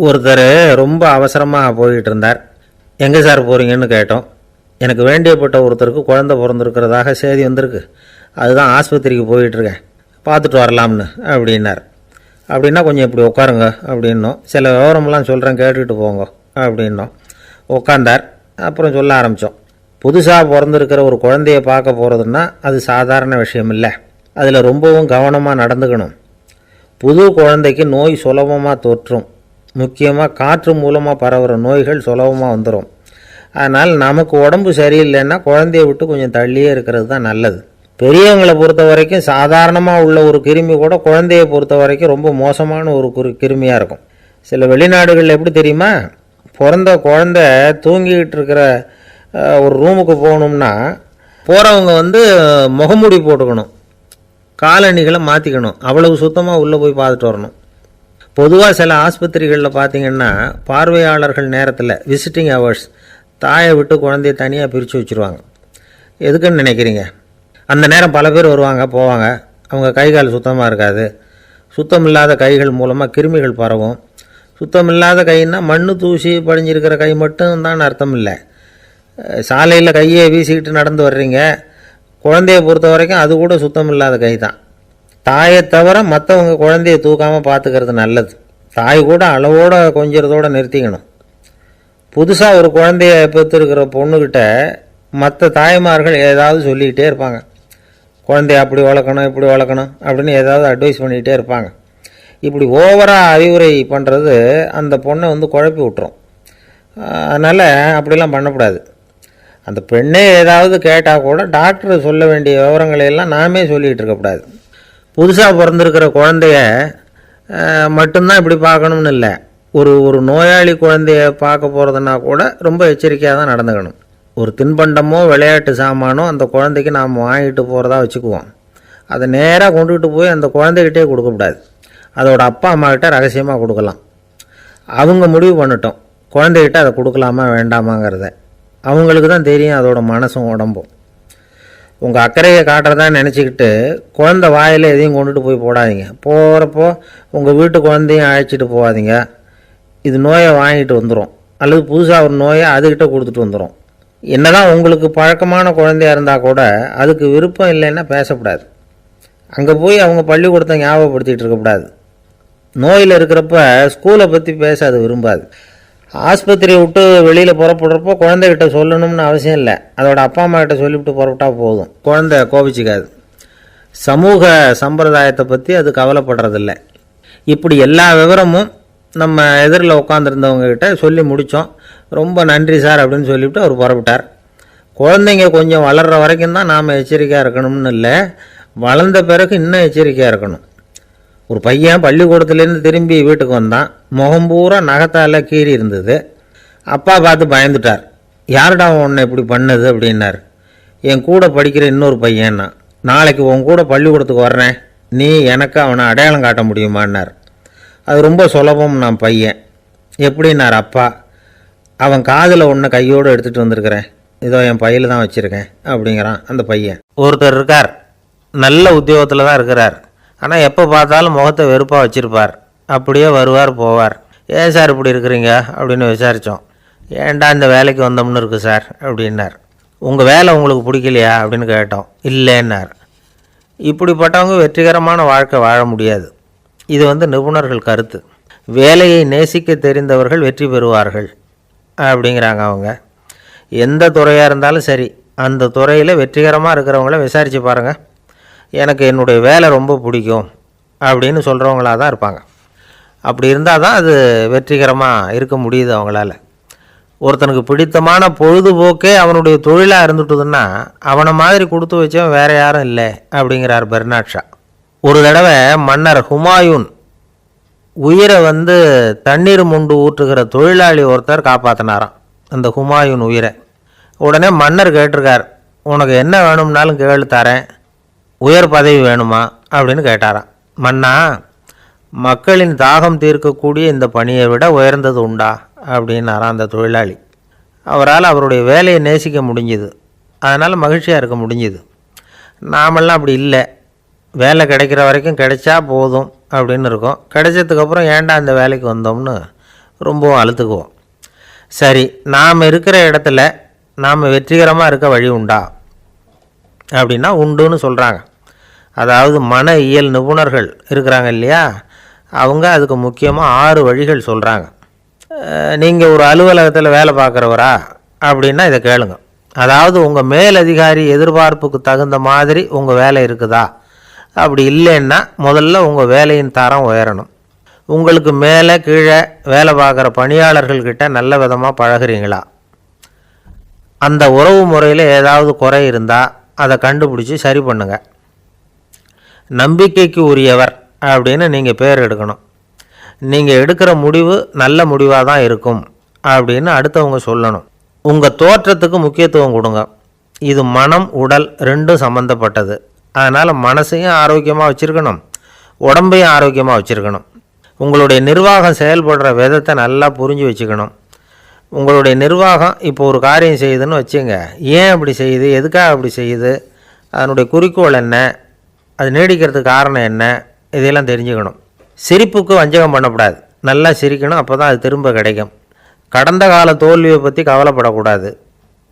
ஒருத்தர் ரொம்ப அவசரமாக போயிட்டு இருந்தார். எங்கே சார் போகிறீங்கன்னு கேட்டோம். எனக்கு வேண்டியப்பட்ட ஒருத்தருக்கு குழந்தை பிறந்திருக்கிறதாக செய்தி வந்திருக்கு, அதுதான் ஆஸ்பத்திரிக்கு போயிட்டுருக்கேன், பார்த்துட்டு வரலாம்னு அப்படின்னார். அப்படின்னா கொஞ்சம் இப்படி உட்காருங்க அப்படின்னோம். சில விவரமெல்லாம் சொல்கிறேன், கேட்டுக்கிட்டு போங்க அப்படின்னோம். உட்காந்தார். அப்புறம் சொல்ல ஆரம்பித்தோம். புதுசாக பிறந்திருக்கிற ஒரு குழந்தைய பார்க்க போகிறதுன்னா அது சாதாரண விஷயம் இல்லை. அதில் ரொம்பவும் கவனமாக நடந்துக்கணும். புது குழந்தைக்கு நோய் சுலபமாக தொற்றும். முக்கியமாக காற்று மூலமாக பரவுகிற நோய்கள் சுலபமாக வந்துடும். அதனால் நமக்கு உடம்பு சரியில்லைன்னா குழந்தைய விட்டு கொஞ்சம் தள்ளியே இருக்கிறது தான் நல்லது. பெரியவங்களை பொறுத்த வரைக்கும் சாதாரணமாக உள்ள ஒரு கிருமி கூட குழந்தையை பொறுத்த வரைக்கும் ரொம்ப மோசமான ஒரு கிருமியாக இருக்கும். சில வெளிநாடுகளில் எப்படி தெரியுமா, பிறந்த குழந்தை தூங்கிக்கிட்டு இருக்கிற ஒரு ரூமுக்கு போகணும்னா போகிறவங்க முகமூடி போட்டுக்கணும், காலணிகளை மாற்றிக்கணும், அவ்வளவு சுத்தமாக உள்ளே போய் பார்த்துட்டு வரணும். பொதுவாக சில ஆஸ்பத்திரிகளில் பார்த்திங்கன்னா பார்வையாளர்கள் நேரத்தில் விசிட்டிங் ஹவர்ஸ் தாயை விட்டு குழந்தைய தனியாக பிரித்து வச்சுருவாங்க. எதுக்குன்னு நினைக்கிறீங்க? அந்த நேரம் பல பேர் வருவாங்க போவாங்க, அவங்க கை கால் சுத்தமாக இருக்காது. சுத்தமில்லாத கைகள் மூலமாக கிருமிகள் பரவும். சுத்தமில்லாத கைன்னா மண் தூசி படிஞ்சிருக்கிற கை மட்டும் தான் அர்த்தம் இல்லை. சாலையில் கையை வீசிக்கிட்டு நடந்து வர்றீங்க, குழந்தைய பொறுத்த வரைக்கும் அது கூட சுத்தமில்லாத கை தான். தாயை தவிர மற்றவங்க குழந்தைய தூக்காமல் பார்த்துக்கிறது நல்லது. தாய் கூட அளவோடு கொஞ்சிறதோடு நிறுத்திக்கணும். புதுசாக ஒரு குழந்தைய பெற்றுருக்கிற பொண்ணுக்கிட்ட மற்ற தாய்மார்கள் ஏதாவது சொல்லிக்கிட்டே இருப்பாங்க. குழந்தைய அப்படி வளர்க்கணும் இப்படி வளர்க்கணும் அப்படின்னு ஏதாவது அட்வைஸ் பண்ணிக்கிட்டே இருப்பாங்க. இப்படி ஓவராக அறிவுரை பண்ணுறது அந்த பொண்ணை குழப்பி விட்டுரும். அதனால் அப்படிலாம் பண்ணக்கூடாது. அந்த பெண்ணே ஏதாவது கேட்டால் கூட டாக்டர் சொல்ல வேண்டிய விவரங்களையெல்லாம் நாமே சொல்லிகிட்டு இருக்கக்கூடாது. புதுசாக பிறந்திருக்கிற குழந்தைய மட்டும்தான் இப்படி பார்க்கணும்னு இல்லை. ஒரு நோயாளி குழந்தைய பார்க்க போகிறதுனா கூட ரொம்ப எச்சரிக்கையாக தான் நடந்துக்கணும். ஒரு தின்பண்டமோ விளையாட்டு சாமானோ அந்த குழந்தைக்கு நாம் வாங்கிட்டு போகிறதா வச்சுக்குவோம். அதை நேராக கொண்டுகிட்டு போய் அந்த குழந்தைகிட்டே கொடுக்கக்கூடாது. அதோட அப்பா அம்மாக்கிட்ட ரகசியமாக கொடுக்கலாம். அவங்க முடிவு பண்ணட்டும் குழந்தைகிட்ட அதை கொடுக்கலாமா வேண்டாமாங்கிறத. அவங்களுக்கு தான் தெரியும் அதோட மனசும் உடம்பும். உங்கள் அக்கறையை காட்டுறதா நினச்சிக்கிட்டு குழந்தை வாயில் எதையும் கொண்டுட்டு போய் போடாதீங்க. போகிறப்போ உங்கள் வீட்டு குழந்தையும் அழைச்சிட்டு போகாதீங்க. இது நோயை வாங்கிட்டு வந்துடும், அல்லது புதுசாக ஒரு நோயை அதுக்கிட்ட கொடுத்துட்டு வந்துடும். என்னதான் உங்களுக்கு பழக்கமான குழந்தையாக இருந்தால் கூட அதுக்கு விருப்பம் இல்லைன்னா பேசக்கூடாது. அங்கே போய் அவங்க பள்ளிக்கூடத்தை ஞாபகப்படுத்திகிட்டு இருக்கக்கூடாது. நோயில் இருக்கிறப்ப ஸ்கூலை பற்றி பேச அது விரும்பாது. ஆஸ்பத்திரியை விட்டு வெளியில் புறப்படுறப்போ குழந்தைகிட்ட சொல்லணும்னு அவசியம் இல்லை. அதோட அப்பா அம்மா கிட்ட சொல்லிவிட்டு புறப்பட்டா போதும், குழந்தை கோபிச்சிக்காது. சமூக சம்பிரதாயத்தை பற்றி அது கவலைப்படுறதில்ல. இப்படி எல்லா விவரமும் நம்ம எதிரில் உட்காந்துருந்தவங்ககிட்ட சொல்லி முடித்தோம். ரொம்ப நன்றி சார் அப்படின்னு சொல்லிவிட்டு அவர் புறப்பட்டார். குழந்தைங்க கொஞ்சம் வளர்கிற வரைக்கும் தான் நாம் எச்சரிக்கையாக இருக்கணும்னு இல்லை, வளர்ந்த பிறகு இன்னும் எச்சரிக்கையாக இருக்கணும். ஒரு பையன் பள்ளிக்கூடத்துலேருந்து திரும்பி வீட்டுக்கு வந்தான். முகம் பூரா நகத்தால் கீறி இருந்தது. அப்பா பார்த்து பயந்துட்டார். யாருடா உன்னை இப்படி பண்ணது அப்படின்னார். என் கூட படிக்கிற இன்னொரு பையன்னா. நாளைக்கு உன் கூட பள்ளிக்கூடத்துக்கு வர்றேன், நீ எனக்கு அவனை அடையாளம் காட்ட முடியுமான்னார். அது ரொம்ப சுலபம் நான் பையன். எப்படின்னார் அப்பா. அவன் காதில் ஒன்று கையோடு எடுத்துகிட்டு வந்திருக்கிறேன், இதோ என் பையில் தான் வச்சுருக்கேன் அப்படிங்கிறான் அந்த பையன். ஒருத்தர் இருக்கார், நல்ல உத்தியோகத்தில் தான் இருக்கிறார். ஆனால் எப்போ பார்த்தாலும் முகத்தை வெறுப்பாக வச்சுருப்பார். அப்படியே வருவார் போவார். ஏன் சார் இப்படி இருக்கிறீங்க அப்படின்னு விசாரித்தோம். ஏன்டா இந்த வேலைக்கு வந்தோம்னு இருக்குது சார் அப்படின்னார். உங்கள் வேலை உங்களுக்கு பிடிக்கலையா அப்படின்னு கேட்டோம். இல்லைன்னார். இப்படிப்பட்டவங்க வெற்றிகரமான வாழ்க்கை வாழ முடியாது. இது நிபுணர்கள் கருத்து. வேலையை நேசிக்க தெரிந்தவர்கள் வெற்றி பெறுவார்கள் அப்படிங்கிறாங்க அவங்க. எந்த துறையாக இருந்தாலும் சரி, அந்த துறையில் வெற்றிகரமாக இருக்கிறவங்கள விசாரித்து பாருங்கள். எனக்கு என்னுடைய வேலை ரொம்ப பிடிக்கும் அப்படின்னு சொல்கிறவங்களாக தான் இருப்பாங்க. அப்படி இருந்தால் தான் அது வெற்றிகரமாக இருக்க முடியுது அவங்களால. ஒருத்தனுக்கு பிடித்தமான பொழுதுபோக்கே அவனுடைய தொழிலாக இருந்துட்டுதுன்னா அவனை மாதிரி கொடுத்து வச்சவன் வேறு யாரும் இல்லை அப்படிங்கிறார் பெர்னாட் ஷா. ஒரு தடவை மன்னர் ஹுமாயூன் உயிரை தண்ணீர் முண்டு ஊற்றுகிற தொழிலாளி ஒருத்தர் காப்பாற்றினாராம் அந்த ஹுமாயூன் உயிரை. உடனே மன்னர் கேட்டிருக்கார், உனக்கு என்ன வேணும்னாலும் கேளு தரேன், உயர் பதவி வேணுமா அப்படின்னு கேட்டாராம். மன்னா, மக்களின் தாகம் தீர்க்கக்கூடிய இந்த பணியை விட உயர்ந்தது உண்டா அப்படின்னாராம் அந்த தொழிலாளி. அவரால் அவருடைய வேலையை நேசிக்க முடிஞ்சுது, அதனால் மகிழ்ச்சியாக இருக்க முடிஞ்சுது. நாமெல்லாம் அப்படி இல்லை. வேலை கிடைக்கிற வரைக்கும் கிடைச்சா போதும் அப்படின்னு இருக்கோம். கிடைச்சதுக்கப்புறம் ஏன்டா இந்த வேலைக்கு வந்தோம்னு ரொம்பவும் அழுத்துக்குவோம். சரி, நாம் இருக்கிற இடத்துல நாம் வெற்றிகரமாக இருக்க வழி உண்டா அப்படின்னா உண்டுன்னு சொல்கிறாங்க. அதாவது மன இயல் நிபுணர்கள் இருக்கிறாங்க இல்லையா, அவங்க அதுக்கு முக்கியமாக 6 வழிகள் சொல்கிறாங்க. நீங்கள் ஒரு அலுவலகத்தில் வேலை பார்க்குறவரா அப்படின்னா இதை கேளுங்க. அதாவது உங்கள் மேலதிகாரி எதிர்பார்ப்புக்கு தகுந்த மாதிரி உங்கள் வேலை இருக்குதா? அப்படி இல்லைன்னா முதல்ல உங்கள் வேலையின் தரம் உயரணும். உங்களுக்கு மேலே கீழே வேலை பார்க்குற பணியாளர்கள்கிட்ட நல்ல விதமாக பழகுறீங்களா? அந்த உறவு முறையில் ஏதாவது குறை இருந்தால் அதை கண்டுபிடிச்சி சரி பண்ணுங்கள். நம்பிக்கைக்கு உரியவர் அப்படின்னு நீங்கள் பேர் எடுக்கணும். நீங்கள் எடுக்கிற முடிவு நல்ல முடிவாக தான் இருக்கும் அப்படின்னு அடுத்தவங்க சொல்லணும். உங்கள் தோற்றத்துக்கு முக்கியத்துவம் கொடுங்க. இது மனம் உடல் ரெண்டும் சம்மந்தப்பட்டது. அதனால் மனசையும் ஆரோக்கியமாக வச்சுருக்கணும், உடம்பையும் ஆரோக்கியமாக வச்சுருக்கணும். உங்களுடைய நிர்வாகம் செயல்படுற விதத்தை நல்லா புரிஞ்சு வச்சுக்கணும். உங்களுடைய நிர்வாகம் இப்போ ஒரு காரியம் செய்யுதுன்னு வச்சுங்க, ஏன் அப்படி செய்யுது, எதுக்காக அப்படி செய்யுது, அதனுடைய குறிக்கோள் என்ன, அது நீடிக்கிறதுக்கு காரணம் என்ன, இதையெல்லாம் தெரிஞ்சுக்கணும். சிரிப்புக்கு வஞ்சகம் பண்ணக்கூடாது, நல்லா சிரிக்கணும், அப்போ தான் அது திரும்ப கிடைக்கும். கடந்த கால தோல்வியை பற்றி கவலைப்படக்கூடாது.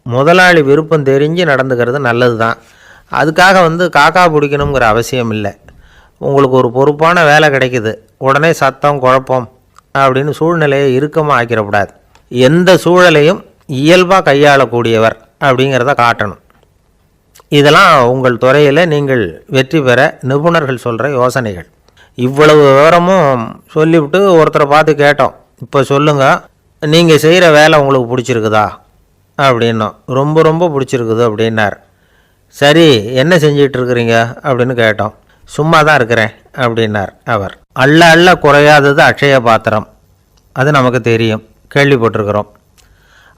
முதலாளி விருப்பம் தெரிஞ்சு நடந்துக்கிறது நல்லது தான். அதுக்காக காக்கா பிடிக்கணுங்கிற அவசியம் இல்லை. உங்களுக்கு ஒரு பொறுப்பான வேலை கிடைக்குது, உடனே சத்தம் குழப்பம் அப்படின்னு சூழ்நிலையை இறுக்கமாக ஆக்கிடக்கூடாது. எந்த சூழலையும் இயல்பாக கையாளக்கூடியவர் அப்படிங்கிறத காட்டணும். இதெல்லாம் உங்கள் துறையில் நீங்கள் வெற்றி பெற நிபுணர்கள் சொல்கிற யோசனைகள். இவ்வளவு விவரமும் சொல்லிவிட்டு ஒருத்தரை பார்த்து கேட்டோம், இப்போ சொல்லுங்கள், நீங்கள் செய்கிற வேலை உங்களுக்கு பிடிச்சிருக்குதா அப்படின்னோம். ரொம்ப ரொம்ப பிடிச்சிருக்குது அப்படின்னார். சரி, என்ன செஞ்சிட்ருக்குறீங்க அப்படின்னு கேட்டோம். சும்மா தான் இருக்கிறேன் அப்படின்னார் அவர். அள்ள அள்ள குறையாதது அக்ஷய பாத்திரம், அது நமக்கு தெரியும், கேள்விப்பட்டிருக்கிறோம்.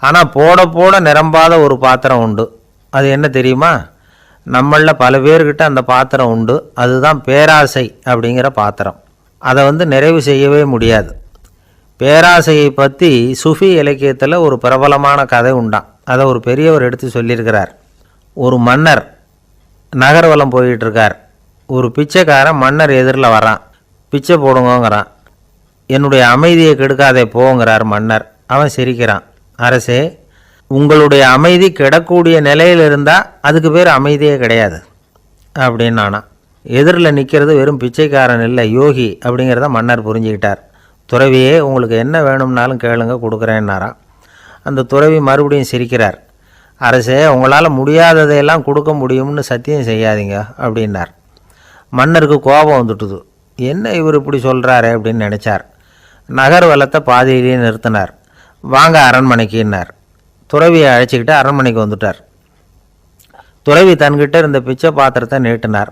ஆனால் போட போட நிரம்பாத ஒரு பாத்திரம் உண்டு. அது என்ன தெரியுமா? நம்மளில் பல பேர்கிட்ட அந்த பாத்திரம் உண்டு. அதுதான் பேராசை அப்படிங்கிற பாத்திரம். அதை நிறைவு செய்யவே முடியாது. பேராசையை பற்றி சுஃபி இலக்கியத்தில் ஒரு பிரபலமான கதை உண்டான். அதை ஒரு பெரியவர் எடுத்து சொல்லியிருக்கிறார். ஒரு மன்னர் நகர்வலம் போயிட்டுருக்கார். ஒரு பிச்சைக்காரன் மன்னர் எதிரில் வரான். பிச்சை போடுங்கங்கிறான். என்னுடைய அமைதியை கெடுக்காதே போங்கிறார் மன்னர். அவன் சிரிக்கிறான். அரசே, உங்களுடைய அமைதி கெடக்கூடிய நிலையில் இருந்தால் அதுக்கு பேர் அமைதியே கிடையாது அப்படின்னு நானான். எதிரில் நிற்கிறது வெறும் பிச்சைக்காரன் இல்லை, யோகி அப்படிங்கிறத மன்னர் புரிஞ்சுக்கிட்டார். துறவியே, உங்களுக்கு என்ன வேணும்னாலும் கேளுங்க, கொடுக்குறேன்னாரான். அந்த துறவி மறுபடியும் சிரிக்கிறார். அரசே, உங்களால் முடியாததையெல்லாம் கொடுக்க முடியும்னு சத்தியம் செய்யாதீங்க அப்படின்னார். மன்னருக்கு கோபம் வந்துட்டுது. என்ன இவர் இப்படி சொல்கிறாரு அப்படின்னு நினச்சார். நகர் வளத்தை பாதியிலேயே நிறுத்தினார். வாங்க அரண்மனைக்குன்னார். துறவியை அழைச்சிக்கிட்டு அரண்மனைக்கு வந்துட்டார். துறவி தன்கிட்ட இருந்த பிச்சை பாத்திரத்தை நீட்டினார்.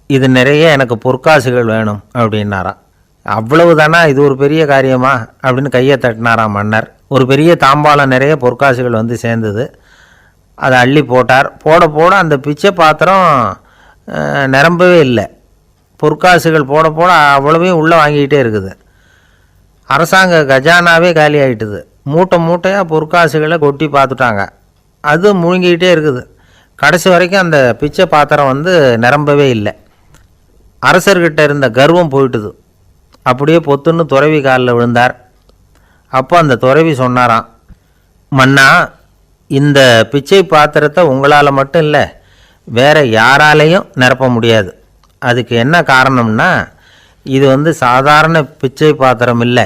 இது நிறைய எனக்கு பொற்காசுகள் வேணும் அப்படின்னாராம். அவ்வளவு தானா, இது ஒரு பெரிய காரியமா அப்படின்னு கையை தட்டினாராம் மன்னர். ஒரு பெரிய தாம்பாளம் நிறைய பொற்காசுகள் சேர்ந்தது. அதை அள்ளி போட்டார். போட போட அந்த பிச்சை பாத்திரம் நிரம்பவே இல்லை. பொற்காசுகள் போட போட அவ்வளவையும் உள்ளே வாங்கிக்கிட்டே இருக்குது. அரசாங்க கஜானாவே காலி ஆகிட்டுது. மூட்டை மூட்டையாக பொற்காசுகளை கொட்டி பார்த்துட்டாங்க. அது முழுங்கிக்கிட்டே இருக்குது. கடைசி வரைக்கும் அந்த பிச்சை பாத்திரம் நிரம்பவே இல்லை. அரசர்கிட்ட இருந்த கர்வம் போயிட்டுது. அப்படியே பொத்துன்னு துறவி காலில் விழுந்தார். அப்போ அந்த துறவி சொன்னாராம், மன்னா, இந்த பிச்சை பாத்திரத்தை உங்களால் மட்டும் இல்லை, வேறு யாராலையும் நிரப்ப முடியாது. அதுக்கு என்ன காரணம்னா, இது சாதாரண பிச்சை பாத்திரம் இல்லை,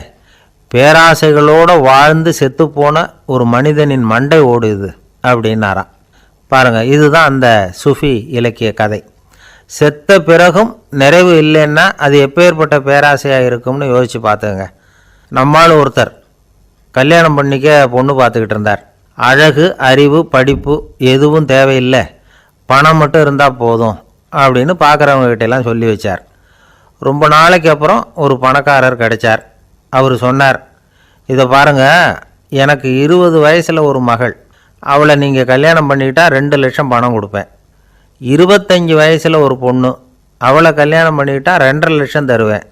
பேராசைகளோடு வாழ்ந்து செத்துப்போன ஒரு மனிதனின் மண்டை ஓடுது அப்படின்னாராம். பாருங்கள், இதுதான் அந்த சுஃபி இலக்கிய கதை. செத்த பிறகும் நிறைவு இல்லைன்னா அது எப்பேற்பட்ட பேராசையாக இருக்கும்னு யோசித்து பார்த்துங்க. நம்மால் ஒருத்தர் கல்யாணம் பண்ணிக்க பொண்ணு பார்த்துக்கிட்டு இருந்தார். அழகு, அறிவு, படிப்பு எதுவும் தேவையில்லை, பணம் மட்டும் இருந்தால் போதும் அப்படின்னு பார்க்குறவங்ககிட்டெல்லாம் சொல்லி வச்சார். ரொம்ப நாளைக்கு அப்புறம் ஒரு பணக்காரர் கிடைச்சார். அவர் சொன்னார், இதை பாருங்கள், எனக்கு 20 வயசில் ஒரு மகள், அவளை நீங்கள் கல்யாணம் பண்ணிக்கிட்டால் 2 லட்சம் பணம் கொடுப்பேன். 25 வயசில் ஒரு பொண்ணு, அவளை கல்யாணம் பண்ணிக்கிட்டால் 2.5 லட்சம் தருவேன்.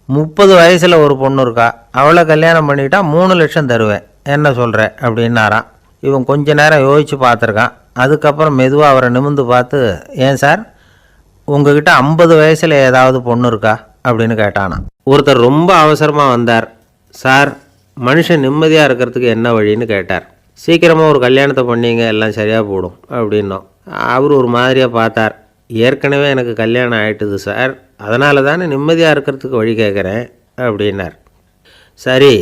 30 வயசில் ஒரு பொண்ணு இருக்கா, அவளை கல்யாணம் பண்ணிக்கிட்டால் 3 லட்சம் தருவேன். என்ன சொல்கிற அப்படின்னாராம். இவன் கொஞ்ச நேரம் யோசித்து பார்த்துருக்கான். அதுக்கப்புறம் மெதுவாக அவரை நிமிர்ந்து பார்த்து, ஏன் சார், உங்ககிட்ட 50 வயசில் ஏதாவது பொண்ணு இருக்கா அப்படின்னு கேட்டானா. ஒருத்தர் ரொம்ப அவசரமாக வந்தார். சார், மனுஷன் நிம்மதியாக இருக்கிறதுக்கு என்ன வழின்னு கேட்டார். சீக்கிரமாக ஒரு கல்யாணத்தை பண்ணிங்க, எல்லாம் சரியாக போடும் அப்படின்னோம். அவர் ஒரு மாதிரியாக பார்த்தார். ஏற்கனவே எனக்கு கல்யாணம் ஆகிட்டுது சார், அதனால தானே நிம்மதியாக இருக்கிறதுக்கு வழி கேட்குறேன் அப்படின்னார். சரி,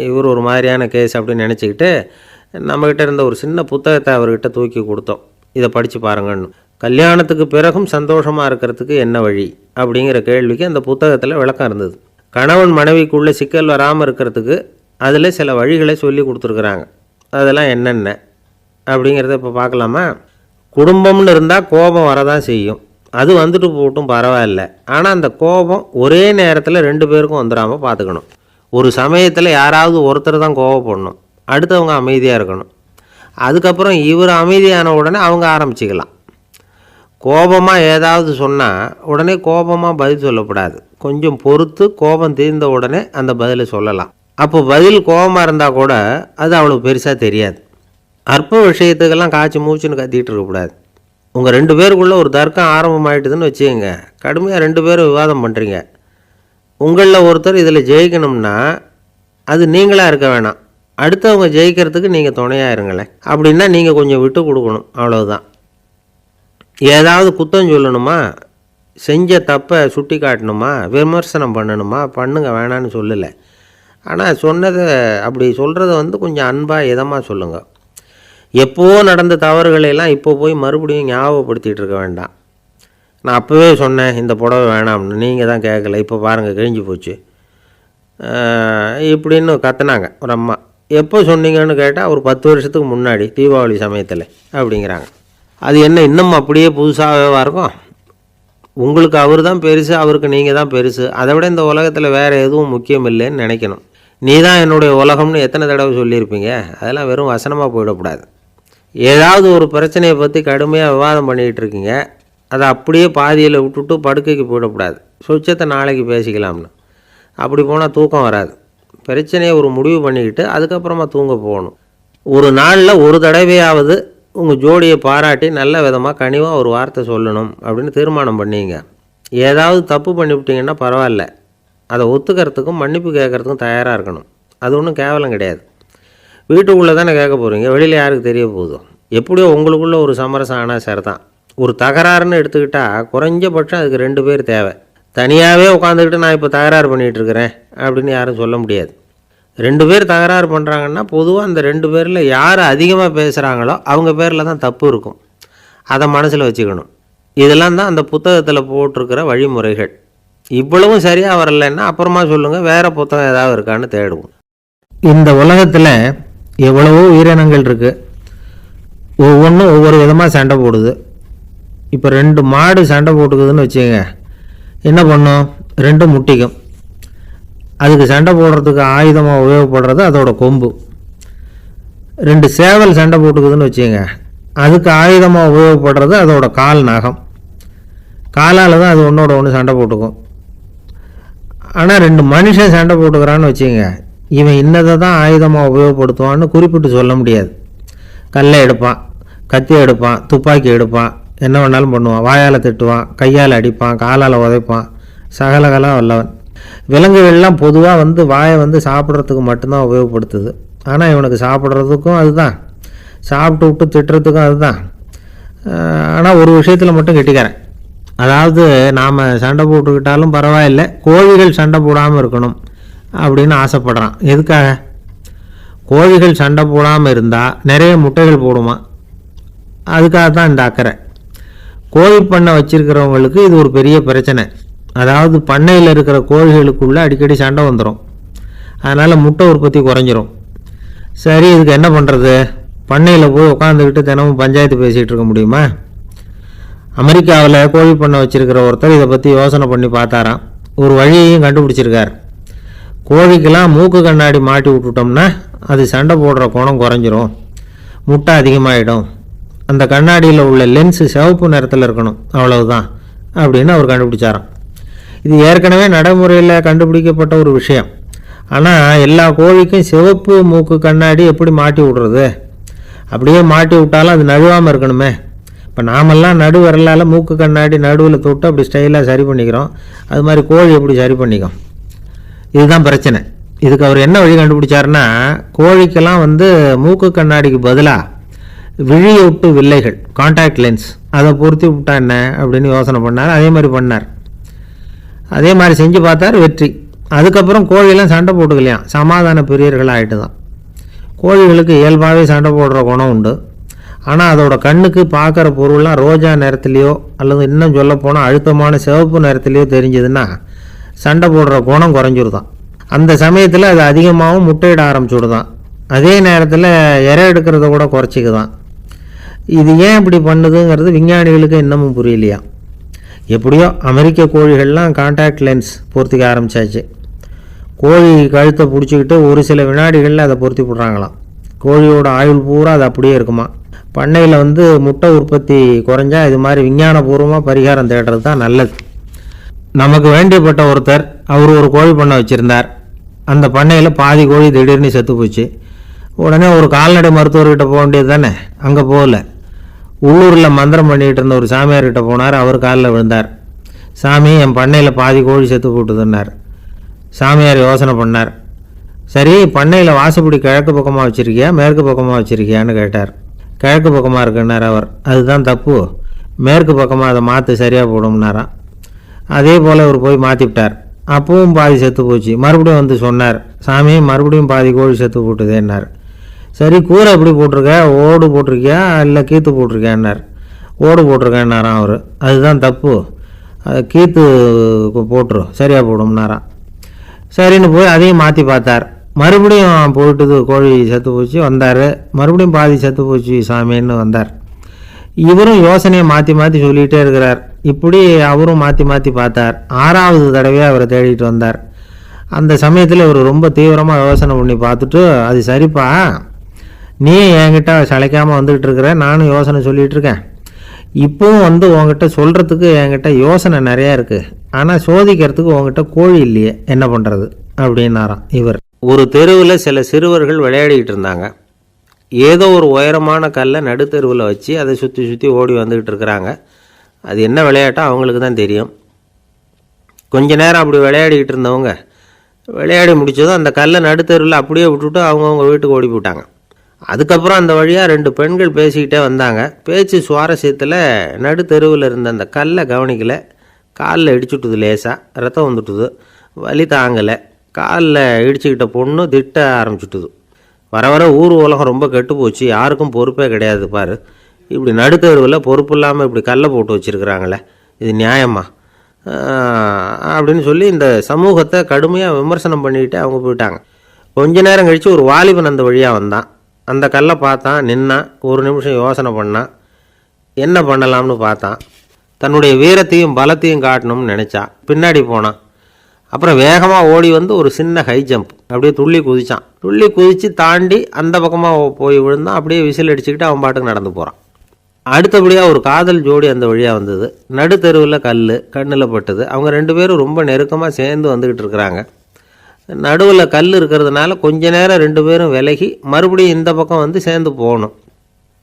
இவர் ஒரு மாதிரியான கேஸ் அப்படின்னு நினச்சிக்கிட்டு நம்மக்கிட்ட இருந்த ஒரு சின்ன புத்தகத்தை அவர்கிட்ட தூக்கி கொடுத்தோம். இதை படித்து பாருங்கன்னு. கல்யாணத்துக்கு பிறகும் சந்தோஷமாக இருக்கிறதுக்கு என்ன வழி அப்படிங்கிற கேள்விக்கு அந்த புத்தகத்தில் விளக்கம் இருந்தது. கணவன் மனைவிக்குள்ளே சிக்கல் வராமல் இருக்கிறதுக்கு அதில் சில வழிகளை சொல்லி கொடுத்துருக்குறாங்க. அதெல்லாம் என்னென்ன அப்படிங்கிறத இப்போ பார்க்கலாமா? குடும்பம்னு இருந்தால் கோபம் வரதான் செய்யும். அது வந்துட்டு போட்டும் பரவாயில்ல. ஆனால் அந்த கோபம் ஒரே நேரத்தில் 2 பேருக்கும் வந்துடாமல் பார்த்துக்கணும். ஒரு சமயத்தில் யாராவது ஒருத்தர் தான் கோபப்படணும், அடுத்தவங்க அமைதியாக இருக்கணும். அதுக்கப்புறம் இவர் அமைதியான உடனே அவங்க ஆரம்பிச்சிக்கலாம். கோபமாக ஏதாவது சொன்னால் உடனே கோபமாக பதில் சொல்லக்கூடாது. கொஞ்சம் பொறுத்து கோபம் தீர்ந்த உடனே அந்த பதிலை சொல்லலாம். அப்போ பதில் கோபமாக இருந்தால் கூட அது அவ்வளோ பெருசாக தெரியாது. அற்ப விஷயத்துக்கெல்லாம் காய்ச்சி மூச்சுன்னு கத்திகிட்டு இருக்கக்கூடாது. உங்கள் 2 பேருக்குள்ளே ஒரு தர்க்கம் ஆரம்பமாயிட்டுதுன்னு வச்சுக்கோங்க. கடுமையாக 2 பேரும் விவாதம் பண்ணுறீங்க. உங்களில் ஒருத்தர் இதில் ஜெயிக்கணும்னா அது நீங்களாக இருக்க வேணாம், அடுத்தவங்க ஜெயிக்கிறதுக்கு நீங்கள் துணையாக இருங்களேன். அப்படின்னா நீங்கள் கொஞ்சம் விட்டு கொடுக்கணும், அவ்வளவுதான். ஏதாவது குத்தம் சொல்லணுமா, செஞ்ச தப்பை சுட்டி காட்டணுமா, விமர்சனம் பண்ணணுமா, பண்ணுங்க, வேணான்னு சொல்லலை. ஆனால் சொன்னதை அப்படி சொல்கிறத கொஞ்சம் அன்பாக இதமாக சொல்லுங்கள். எப்போவோ நடந்த தவறுகளையெல்லாம் இப்போ போய் மறுபடியும் ஞாபகப்படுத்திகிட்டு இருக்க வேண்டாம். நான் அப்போவே சொன்னேன் இந்த புடவை வேணாம்னு, நீங்கள் தான் கேட்கல, இப்போ பாருங்கள் கிழிஞ்சு போச்சு இப்படின்னு கத்துனாங்க ஒரு அம்மா. எப்போ சொன்னீங்கன்னு கேட்டால் ஒரு 10 வருஷத்துக்கு முன்னாடி தீபாவளி சமயத்தில் அப்படிங்கிறாங்க. அது என்ன இன்னும் அப்படியே புதுசாகவே இருக்கும்? உங்களுக்கு அவர் தான் பெருசு, அவருக்கு நீங்கள் தான் பெருசு. அதை விட இந்த உலகத்தில் வேறு எதுவும் முக்கியம் இல்லைன்னு நினைக்கணும். நீ தான் என்னுடைய உலகம்னு எத்தனை தடவை சொல்லியிருப்பீங்க? அதெல்லாம் வெறும் வசனமாக போயிடக்கூடாது. ஏதாவது ஒரு பிரச்சனையை பற்றி கடுமையாக விவாதம் பண்ணிக்கிட்டு இருக்கீங்க, அதை அப்படியே பாதியில் விட்டுட்டு படுக்கைக்கு போயிடக்கூடாது. சொச்சத்தை நாளைக்கு பேசிக்கலாம்னு. அப்படி போனால் தூக்கம் வராது. பிரச்சனையை ஒரு முடிவு பண்ணிக்கிட்டு அதுக்கப்புறமா தூங்க போகணும். ஒரு நாளில் ஒரு தடவையாவது உங்கள் ஜோடியை பாராட்டி நல்ல விதமாக கனிவாக ஒரு வார்த்தை சொல்லணும் அப்படின்னு தீர்மானம் பண்ணிங்க. ஏதாவது தப்பு பண்ணிவிட்டீங்கன்னா பரவாயில்ல, அதை ஒத்துக்கிறதுக்கும் மன்னிப்பு கேட்குறதுக்கும் தயாராக இருக்கணும். அது ஒன்றும் கேவலம் கிடையாது. வீட்டுக்குள்ளே தானே கேட்க போகிறீங்க, வெளியில் யாருக்கு தெரிய போகுதோ? எப்படியோ உங்களுக்குள்ளே ஒரு சமரசம் ஆனால் சரிதான். ஒரு தகராறுன்னு எடுத்துக்கிட்டால் குறைஞ்சபட்சம் அதுக்கு 2 பேர் தேவை. தனியாகவே உட்காந்துக்கிட்டு நான் இப்போ தகராறு பண்ணிகிட்டு இருக்கிறேன் அப்படின்னு யாரும் சொல்ல முடியாது. 2 பேர் தகராறு பண்ணுறாங்கன்னா பொதுவாக அந்த 2 பேரில் யார் அதிகமாக பேசுகிறாங்களோ அவங்க பேரில் தான் தப்பு இருக்கும். அதை மனசில் வச்சுக்கணும். இதெல்லாம் தான் அந்த புத்தகத்தில் போட்டிருக்கிற வழிமுறைகள். இவ்வளவும் சரியாக வரலைன்னா அப்புறமா சொல்லுங்கள், வேறு புத்தகம் ஏதாவது இருக்கான்னு தேடுவோம். இந்த உலகத்தில் எவ்வளவோ உயிரினங்கள் இருக்குது. ஒவ்வொன்றும் ஒவ்வொரு விதமாக சண்டை போடுது. இப்போ 2 மாடு சண்டை போட்டுக்குதுன்னு வச்சுக்கோங்க, என்ன பண்ணும்? 2 முட்டிக்கும். அதுக்கு சண்டை போடுறதுக்கு ஆயுதமாக உபயோகப்படுறது அதோட கொம்பு. 2 சேவல் சண்டை போட்டுக்குதுன்னு வச்சுக்கோங்க, அதுக்கு ஆயுதமாக உபயோகப்படுறது அதோட கால் நகம். காலால் தான் அது ஒன்றோட ஒன்று சண்டை போட்டுக்கும். ஆனால் 2 மனுஷன் சண்டை போட்டுக்கிறான்னு வச்சுக்கோங்க, இவன் இன்னதை தான் ஆயுதமாக உபயோகப்படுத்துவான்னு குறிப்பிட்டு சொல்ல முடியாது. கல்லை எடுப்பான், கத்தி எடுப்பான், துப்பாக்கி எடுப்பான், என்ன வேணாலும் பண்ணுவான். வாயால் திட்டுவான், கையால் அடிப்பான், காலால் உதைப்பான், சகலகலாம் வல்லவன். விலங்குகள்லாம் பொதுவாக வாயை சாப்பிட்றதுக்கு மட்டும்தான் உபயோகப்படுத்துது. ஆனால் இவனுக்கு சாப்பிட்றதுக்கும் அதுதான், சாப்பிட்டு விட்டு திட்டுறதுக்கும் அதுதான். ஆனால் ஒரு விஷயத்தில் மட்டும் கெட்டிக்கிறேன். அதாவது நாம் சண்டை போட்டுக்கிட்டாலும் பரவாயில்ல, கோழிகள் சண்டை போடாமல் இருக்கணும் அப்படின்னு ஆசைப்படுறான். எதுக்காக? கோழிகள் சண்டை போடாமல் இருந்தால் நிறைய முட்டைகள் போடுமா, அதுக்காக தான் இந்த அக்கறை. கோழி பண்ணை வச்சுருக்கிறவங்களுக்கு இது ஒரு பெரிய பிரச்சனை. அதாவது பண்ணையில் இருக்கிற கோழிகளுக்குள்ளே அடிக்கடி சண்டை வந்துடும். அதனால் முட்டை உற்பத்தி குறைஞ்சிரும். சரி, இதுக்கு என்ன பண்ணுறது? பண்ணையில் போய் உட்காந்துக்கிட்டு தினமும் பஞ்சாயத்து பேசிகிட்டு இருக்க முடியுமா? அமெரிக்காவில் கோழி பண்ணை வச்சுருக்கிற ஒருத்தர் இதை பற்றி யோசனை பண்ணி பார்த்தாராம். ஒரு வழியையும் கண்டுபிடிச்சிருக்கார். கோழிக்கெல்லாம் மூக்கு கண்ணாடி மாட்டி விட்டுட்டோம்னா அது சண்டை போடுற குணம் குறைஞ்சிரும், முட்டை அதிகமாகிடும். அந்த கண்ணாடியில் உள்ள லென்ஸு சிவப்பு நிறத்தில் இருக்கணும், அவ்வளவுதான் அப்படின்னு அவர் கண்டுபிடிச்சாராம். இது ஏற்கனவே நடைமுறையில் கண்டுபிடிக்கப்பட்ட ஒரு விஷயம். ஆனால் எல்லா கோழிக்கும் சிவப்பு மூக்கு கண்ணாடி எப்படி மாட்டி விடுறது? அப்படியே மாட்டி விட்டாலும் அது நழுவாமல் இருக்கணுமே. இப்போ நாமெல்லாம் நடு விரலால் மூக்கு கண்ணாடி நடுவில் தொட்டு அப்படி ஸ்டைலாக சரி பண்ணிக்கிறோம். அது மாதிரி கோழி எப்படி சரி பண்ணிக்கும்? இதுதான் பிரச்சனை. இதுக்கு அவர் என்ன வழி கண்டுபிடிச்சாருன்னா, கோழிக்கெல்லாம் மூக்கு கண்ணாடிக்கு பதிலாக விழியொட்டு வில்லைகள், கான்டாக்ட் லென்ஸ், அதை பொருத்தி விட்டா என்ன அப்படின்னு யோசனை பண்ணார். அதே மாதிரி பண்ணார். அதே மாதிரி செஞ்சு பார்த்தார், வெற்றி. அதுக்கப்புறம் கோழியெல்லாம் சண்டை போட்டுக்கலையாம், சமாதான பிரியர்கள் ஆகிட்டு தான். கோழிகளுக்கு இயல்பாகவே சண்டை போடுற குணம் உண்டு. ஆனால் அதோட கண்ணுக்கு பார்க்குற பொருள்லாம் ரோஜா நிறத்துலையோ அல்லது இன்னும் சொல்லப்போனால் அழுத்தமான சிவப்பு நிறத்துலையோ தெரிஞ்சதுன்னா சண்டை போடுற குணம் குறைஞ்சிருதான். அந்த சமயத்தில் அது அதிகமாகவும் முட்டையிட ஆரம்பிச்சுடுதான். அதே நேரத்தில் இறை எடுக்கிறத கூட குறைச்சிக்குதான். இது ஏன் இப்படி பண்ணுதுங்கிறது விஞ்ஞானிகளுக்கு இன்னமும் புரியலையா. எப்படியோ அமெரிக்க கோழிகள்லாம் கான்டாக்ட் லென்ஸ் பொருத்திக்க ஆரம்பித்தாச்சு. கோழி கழுத்தை பிடிச்சிக்கிட்டு ஒரு சில வினாடிகளில் அதை பொருத்தி போடுறாங்களாம். கோழியோட ஆயுள் பூரா அது அப்படியே இருக்குமா. பண்ணையில் முட்டை உற்பத்தி குறைஞ்சா இது மாதிரி விஞ்ஞானபூர்வமாக பரிகாரம் தேடுறது தான் நல்லது. நமக்கு வேண்டியப்பட்ட ஒருத்தர், அவர் ஒரு கோழி பண்ணை வச்சுருந்தார். அந்த பண்ணையில் பாதி கோழி திடீர்னு செத்து போச்சு. உடனே ஒரு கால்நடை மருத்துவர்கிட்ட போக வேண்டியது தானே. அங்கே போகல. உள்ளூரில் மந்திரம் பண்ணிகிட்டு இருந்த ஒரு சாமியார்கிட்ட போனார். அவர் காலில் விழுந்தார். சாமி, என் பண்ணையில் பாதி கோழி செத்து போட்டுதுன்னார். சாமியார் யோசனை பண்ணார். சரி, பண்ணையில் வாசப்படி கிழக்கு பக்கமாக வச்சுருக்கியா மேற்கு பக்கமாக வச்சுருக்கியான்னு கேட்டார். கிழக்கு பக்கமாக இருக்குன்னார் அவர். அதுதான் தப்பு, மேற்கு பக்கமாக அதை மாற்று, சரியாக போடும்னாராம். அதே போல் அவர் போய் மாற்றிவிட்டார். அப்பவும் பாதி செத்து போச்சு. மறுபடியும் சொன்னார், சாமி மறுபடியும் பாதி கோழி செத்து போட்டுதேன்னார். சரி, கூரை எப்படி போட்டிருக்க, ஓடு போட்டிருக்கியா இல்லை கீத்து போட்டிருக்கியான்னார். ஓடு போட்டிருக்கேன்னாராம் அவர். அதுதான் தப்பு, அதை கீத்து போட்டுரு, சரியாக போடும்னாராம். சரின்னு போய் அதையும் மாற்றி பார்த்தார். மறுபடியும் போயிட்டுது, கோழி செத்து போச்சு. வந்தார். மறுபடியும் பாதி செத்து போச்சு சாமின்னு வந்தார். இவரும் யோசனையை மாற்றி மாற்றி சொல்லிகிட்டே இருக்கிறார். இப்படி அவரும் மாற்றி மாற்றி பார்த்தார். 6வது தடவையாக அவரை தேடிட்டு வந்தார். அந்த சமயத்தில் இவர் ரொம்ப தீவிரமாக யோசனை பண்ணி பார்த்துட்டு, அது சரிப்பா, நீ என்கிட்ட சளைக்காமல் வந்துக்கிட்டு இருக்கிற, நானும் யோசனை சொல்லிகிட்டு இருக்கேன். இப்போவும் உங்ககிட்ட சொல்கிறதுக்கு என்கிட்ட யோசனை நிறையா இருக்குது. ஆனால் சோதிக்கிறதுக்கு உங்ககிட்ட கோழி இல்லையே, என்ன பண்ணுறது அப்படின்னாராம் இவர். ஒரு தெருவில் சில சிறுவர்கள் விளையாடிக்கிட்டு இருந்தாங்க. ஏதோ ஒரு உயரமான கல்லை நடுத்தெருவில் வச்சு அதை சுற்றி சுற்றி ஓடி வந்துக்கிட்டு இருக்கிறாங்க. அது என்ன விளையாட்டோ அவங்களுக்கு தான் தெரியும். கொஞ்ச நேரம் அப்படி விளையாடிக்கிட்டு இருந்தவங்க விளையாடி முடித்ததும் அந்த கல்லை நடுத்தெருவில் அப்படியே விட்டுட்டு அவங்கவுங்க வீட்டுக்கு ஓடி போட்டாங்க. அதுக்கப்புறம் அந்த வழியாக 2 பெண்கள் பேசிக்கிட்டே வந்தாங்க. பேச்சு சுவாரஸ்யத்தில் நடுத்தெருவில் இருந்த அந்த கல்லை கவனிக்கலை. காலில் இடிச்சுட்டுது, லேசாக ரத்தம் வந்துட்டுது, வலி தாங்கலை. காலில் இடிச்சுக்கிட்ட பொண்ணு திட்ட ஆரம்பிச்சுட்டுது. வர வர ஊர் உலகம் ரொம்ப கெட்டு போச்சு, யாருக்கும் பொறுப்பே கிடையாது பாரு, இப்படி நடுத்தெருவில் பொறுப்பு இல்லாமல் இப்படி கல்லை போட்டு வச்சுருக்குறாங்களே, இது நியாயமா அப்படின்னு சொல்லி இந்த சமூகத்தை கடுமையாக விமர்சனம் பண்ணிக்கிட்டு அவங்க போயிட்டாங்க. கொஞ்ச நேரம் கழித்து ஒரு வாலிபன் அந்த வழியாக வந்தான். அந்த கல்லை பார்த்தான், நின்னான். ஒரு நிமிஷம் யோசனை பண்ணான், என்ன பண்ணலாம்னு பார்த்தான். தன்னுடைய வீரத்தையும் பலத்தையும் காட்டணும்னு நினச்சான். பின்னாடி போனான். அப்புறம் வேகமாக ஓடி ஒரு சின்ன ஹை ஜம்ப், அப்படியே துள்ளி குதிச்சான். துள்ளி குதித்து தாண்டி அந்த பக்கமாக போய் விழுந்தான். அப்படியே விசில் அடிச்சுக்கிட்டு அவன் பாட்டுக்கு நடந்து போகிறான். அடுத்தபடியாக ஒரு காதல் ஜோடி அந்த வழியாக வந்தது. நடுத்தெருவில் கண்ணில் பட்டது. அவங்க 2 பேரும் ரொம்ப நெருக்கமாக சேர்ந்து வந்துக்கிட்டு இருக்கிறாங்க. நடுவில் கல் இருக்கிறதுனால கொஞ்ச நேரம் 2 பேரும் விலகி மறுபடியும் இந்த பக்கம் சேர்ந்து போகணும்.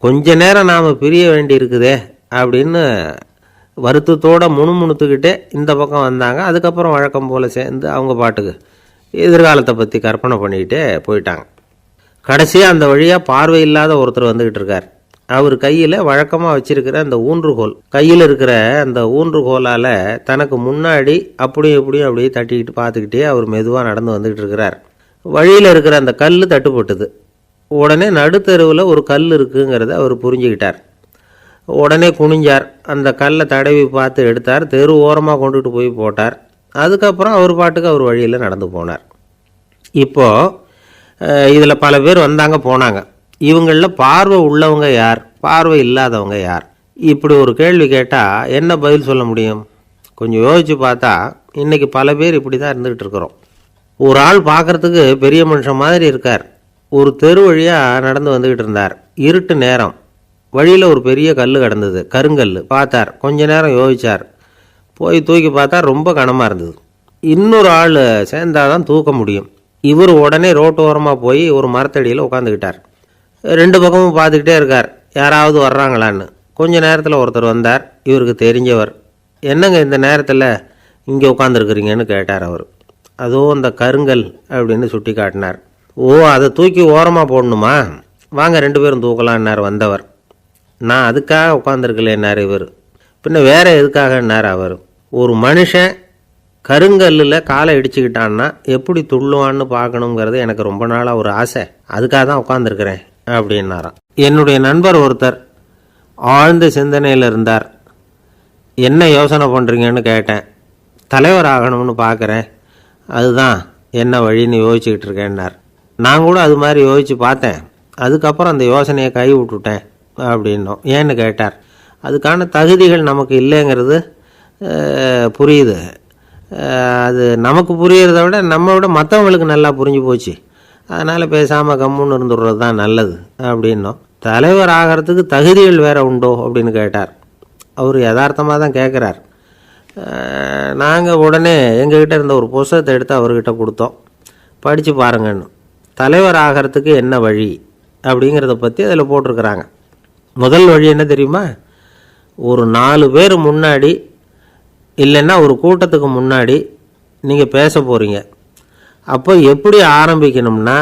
கொஞ்ச நேரம் நாம் பிரிய வேண்டி இருக்குதே அப்படின்னு வருத்தத்தோடு முணுமுணுத்துக்கிட்டே இந்த பக்கம் வந்தாங்க. அதுக்கப்புறம் வழக்கம் போல் சேர்ந்து அவங்க பாட்டுக்கு எதிர்காலத்தை பற்றி கற்பனை பண்ணிக்கிட்டே போயிட்டாங்க. கடைசியாக அந்த வழியாக பார்வை இல்லாத ஒருத்தர் வந்துக்கிட்டு இருக்கார். அவர் கையில் வழக்கமாக வச்சுருக்கிற அந்த ஊன்றுகோல், கையில் இருக்கிற அந்த ஊன்றுகோலால் தனக்கு முன்னாடி அப்படியும் இப்படியும் அப்படியே தட்டிக்கிட்டு பார்த்துக்கிட்டே அவர் மெதுவாக நடந்து வந்துக்கிட்டு இருக்கிறார். வழியில் இருக்கிற அந்த கல் தட்டுப்பட்டுது. உடனே நடுத்தெருவில் ஒரு கல் இருக்குங்கிறத அவர் புரிஞ்சுக்கிட்டார். உடனே குனிஞ்சார். அந்த கல்லை தடவி பார்த்து எடுத்தார். தெரு ஓரமாக கொண்டுட்டு போய் போட்டார். அதுக்கப்புறம் அவர் பாட்டுக்கு அவர் வழியில் நடந்து போனார். இப்போது இதில் பல பேர் வந்தாங்க போனாங்க. இவங்களில் பார்வை உள்ளவங்க யார், பார்வை இல்லாதவங்க யார்? இப்படி ஒரு கேள்வி கேட்டால் என்ன பதில் சொல்ல முடியும்? கொஞ்சம் யோசித்து பார்த்தா இன்றைக்கி பல பேர் இப்படி தான் இருந்துக்கிட்டு இருக்கிறோம். ஒரு ஆள் பார்க்குறதுக்கு பெரிய மனுஷன் மாதிரி இருக்கார். ஒரு தெரு வழியாக நடந்து வந்துக்கிட்டு இருந்தார். இருட்டு நேரம். வழியில் ஒரு பெரிய கல் கிடந்தது, கருங்கல். பார்த்தார். கொஞ்ச நேரம் யோசித்தார். போய் தூக்கி பார்த்தா ரொம்ப கனமாக இருந்தது. இன்னொரு ஆள் சேர்ந்தாதான் தூக்க முடியும். இவர் உடனே ரோட்டோரமாக போய் ஒரு மரத்தடியில் உட்காந்துக்கிட்டார். 2 பக்கமும் பார்த்துக்கிட்டே இருக்கார், யாராவது வர்றாங்களான்னு. கொஞ்ச நேரத்தில் ஒருத்தர் வந்தார். இவருக்கு தெரிஞ்சவர். என்னங்க இந்த நேரத்தில் இங்கே உட்காந்துருக்குறீங்கன்னு கேட்டார் அவர். அதோ அந்த கருங்கல் அப்படின்னு சுட்டி காட்டினார். ஓ, அதை தூக்கி ஓரமாக போடணுமா? வாங்க 2 பேரும் தூக்கலான்னார் வந்தவர். நான் அதுக்காக உட்காந்துருக்கலேன்னார் இவர். பின்ன வேற எதுக்காகன்னார் அவர். ஒரு மனுஷன் கருங்கல்லில் காலை இடிச்சுக்கிட்டான்னா எப்படி துள்ளுவான்னு பார்க்கணுங்கிறது எனக்கு ரொம்ப நாளாக ஒரு ஆசை. அதுக்காக தான் உட்காந்துருக்கிறேன் அப்படின்னாராம். என்னுடைய நண்பர் ஒருத்தர் ஆழ்ந்த சிந்தனையில் இருந்தார். என்ன யோசனை பண்ணுறீங்கன்னு கேட்டேன். தலைவர் ஆகணும்னு பார்க்குறேன், அதுதான் என்ன வழின்னு யோசிச்சுக்கிட்டு இருக்கேன்னார். நான் கூட அது மாதிரி யோசித்து பார்த்தேன். அதுக்கப்புறம் அந்த யோசனையை கை விட்டுட்டேன் அப்படின்னோம். ஏன்னு கேட்டார். அதுக்கான தகுதிகள் நமக்கு இல்லைங்கிறது புரியுது. அது நமக்கு புரியறத விட நம்ம விட மற்றவங்களுக்கு நல்லா புரிஞ்சு போச்சு. அதனால் பேசாமல் கம்முன்னு இருந்துடுறது தான் நல்லது அப்படின்னோம். தலைவர் ஆகிறதுக்கு தகுதிகள் வேறு உண்டோ அப்படின்னு கேட்டார். அவர் யதார்த்தமாக தான் கேட்குறார். நாங்கள் உடனே எங்ககிட்ட இருந்த ஒரு புத்தகத்தை எடுத்து அவர்கிட்ட கொடுத்தோம். படித்து பாருங்கன்னு. தலைவர் ஆகிறதுக்கு என்ன வழி அப்படிங்கிறத பற்றி அதில் போட்டிருக்கிறாங்க. முதல் வழி என்ன தெரியுமா? ஒரு 4 பேர் முன்னாடி இல்லைன்னா ஒரு கூட்டத்துக்கு முன்னாடி நீங்கள் பேச போகிறீங்க. அப்போ எப்படி ஆரம்பிக்கணும்னா,